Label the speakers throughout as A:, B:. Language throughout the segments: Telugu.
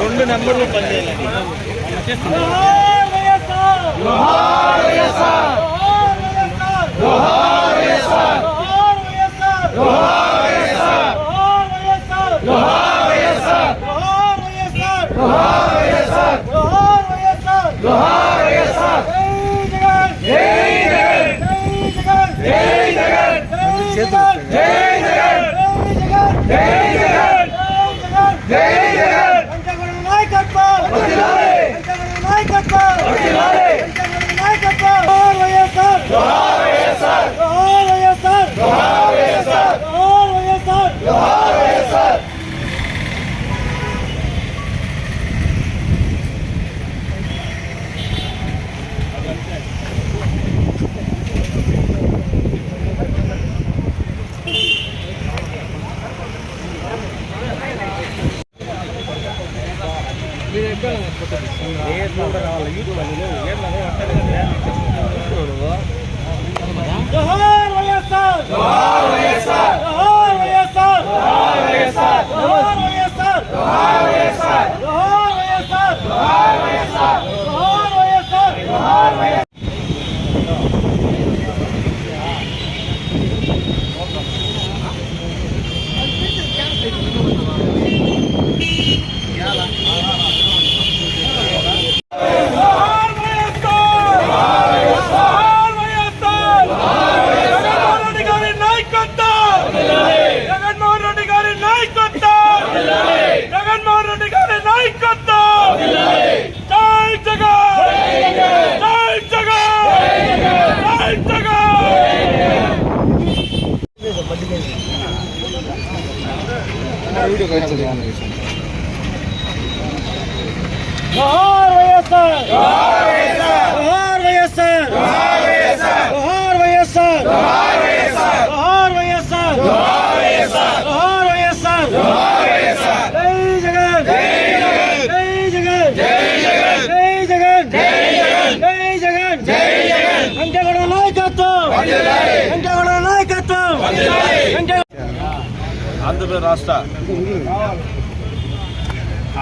A: రెండు నెంబర్లు పనిచేయాలి.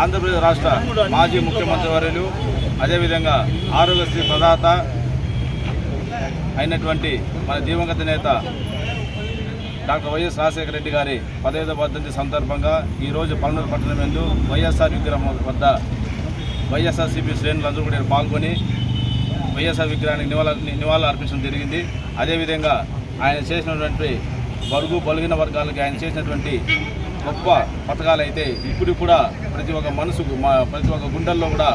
B: ఆంధ్రప్రదేశ్ రాష్ట్ర మాజీ ముఖ్యమంత్రి వర్యులు అదేవిధంగా ఆరోగ్యశ్రీ ప్రదాత అయినటువంటి మన దివంగత నేత డాక్టర్ వైఎస్ రాజశేఖర రెడ్డి గారి 15వ వర్ధంతి సందర్భంగా ఈరోజు పల్నాడు పట్టణం యందు వైఎస్ఆర్ విగ్రహం వద్ద వైఎస్ఆర్సీపీ శ్రేణులందరూ కూడా పాల్గొని వైఎస్ఆర్ విగ్రహానికి నివాళులు అర్పించడం జరిగింది. అదేవిధంగా ఆయన చేసినటువంటి బలిగిన వర్గాలకి ఆయన చేసినటువంటి గొప్ప పథకాలు అయితే ఇప్పుడు కూడా ప్రతి ఒక్క గుండెల్లో కూడా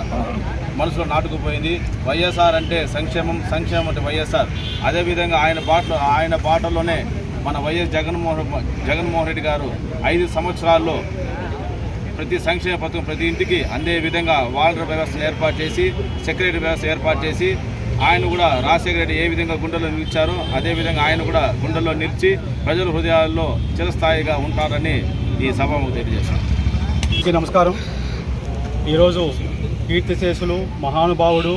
B: మనసులో నాటుకుపోయింది. వైఎస్ఆర్ అంటే సంక్షేమం, సంక్షేమం అంటే వైఎస్ఆర్. అదేవిధంగా ఆయన బాటలోనే మన వైఎస్ జగన్మోహన్ రెడ్డి గారు 5 సంవత్సరాల్లో ప్రతి సంక్షేమ పథకం ప్రతి ఇంటికి అందే విధంగా వాలంటీర్ వ్యవస్థను ఏర్పాటు చేసి, సెక్రటరీ వ్యవస్థ ఏర్పాటు చేసి ఆయన కూడా రాజశేఖర రెడ్డి ఏ విధంగా గుండెల్లో నిలిచారో అదేవిధంగా ఆయన కూడా గుండెల్లో నిలిచి ప్రజల హృదయాల్లో చిరస్థాయిగా ఉంటారని ఈ సభకు తెలియజేశారు.
C: నమస్కారం. ఈరోజు కీర్తిశేషులు మహానుభావుడు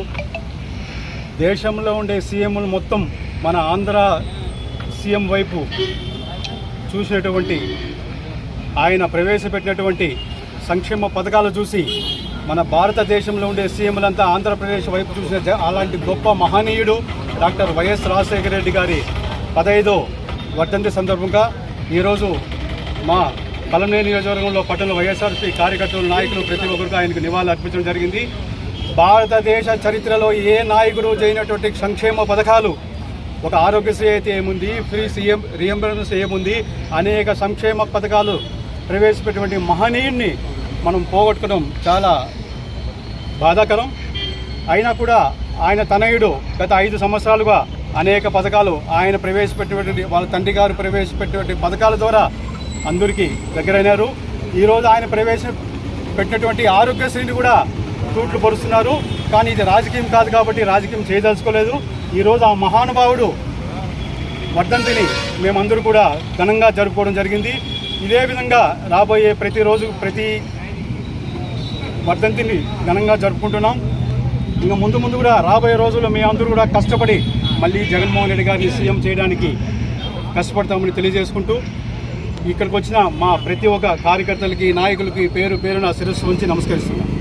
C: దేశంలో ఉండే సీఎంలు మొత్తం మన ఆంధ్ర సీఎం వైపు చూసినటువంటి ఆయన ప్రవేశపెట్టినటువంటి సంక్షేమ పథకాలు చూసి మన భారతదేశంలో ఉండే సీఎంలంతా ఆంధ్రప్రదేశ్ వైపు చూసిన అలాంటి గొప్ప మహనీయుడు డాక్టర్ వైఎస్ రాజశేఖర రెడ్డి గారి 15వ వర్ధంతి సందర్భంగా ఈరోజు మా పలమనేరు నియోజకవర్గంలో పట్టణ వైఎస్ఆర్సీ కార్యకర్తలు, నాయకులు ప్రతి ఒక్కరికి ఆయనకు నివాళులు అర్పించడం జరిగింది. భారతదేశ చరిత్రలో ఏ నాయకుడు చేయనటువంటి సంక్షేమ పథకాలు, ఒక ఆరోగ్యశ్రీ అయితే ఏముంది, ఫ్రీ రీఎంబర్స్మెంట్ ఏముంది, అనేక సంక్షేమ పథకాలు ప్రవేశపెట్టినటువంటి మహనీయుడిని మనం పోగొట్టుకోవడం చాలా బాధాకరం. అయినా కూడా ఆయన తనయుడు గత 5 సంవత్సరాలుగా అనేక పథకాలు ఆయన ప్రవేశపెట్టినటువంటి వాళ్ళ తండ్రి గారు ప్రవేశపెట్టినటువంటి పథకాల ద్వారా అందరికీ దగ్గరైనారు. ఈరోజు ఆయన ప్రవేశపెట్టినటువంటి ఆరోగ్యశ్రీని కూడా తూట్లు పరుస్తున్నారు. కానీ ఇది రాజకీయం కాదు కాబట్టి రాజకీయం చేయదలుచుకోలేదు. ఈరోజు ఆ మహానుభావుడు వర్ధంతిని మేమందరూ కూడా ఘనంగా జరుపుకోవడం జరిగింది. ఇదే విధంగా రాబోయే ప్రతి వర్ధంతిని ఘనంగా జరుపుకుంటున్నాం. ఇంకా ముందు కూడా రాబోయే రోజుల్లో మీ అందరూ కూడా కష్టపడి మళ్ళీ జగన్మోహన్ రెడ్డి గారిని సీఎం చేయడానికి కష్టపడతామని తెలియజేసుకుంటూ ఇక్కడికి వచ్చిన మా ప్రతి ఒక్క కార్యకర్తలకి నాయకులకి పేరు పేరున శిరస్సు ఉంచి నమస్కరిస్తున్నాను.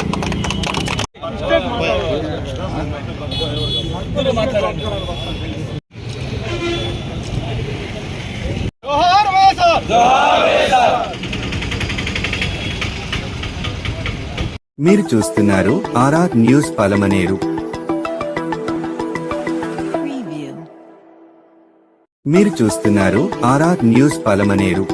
D: మీరు చూస్తున్నారు ఆర్ఆర్ న్యూస్ పలమనేరు. మీరు చూస్తున్నారు ఆర్ఆర్ న్యూస్ పలమనేరు.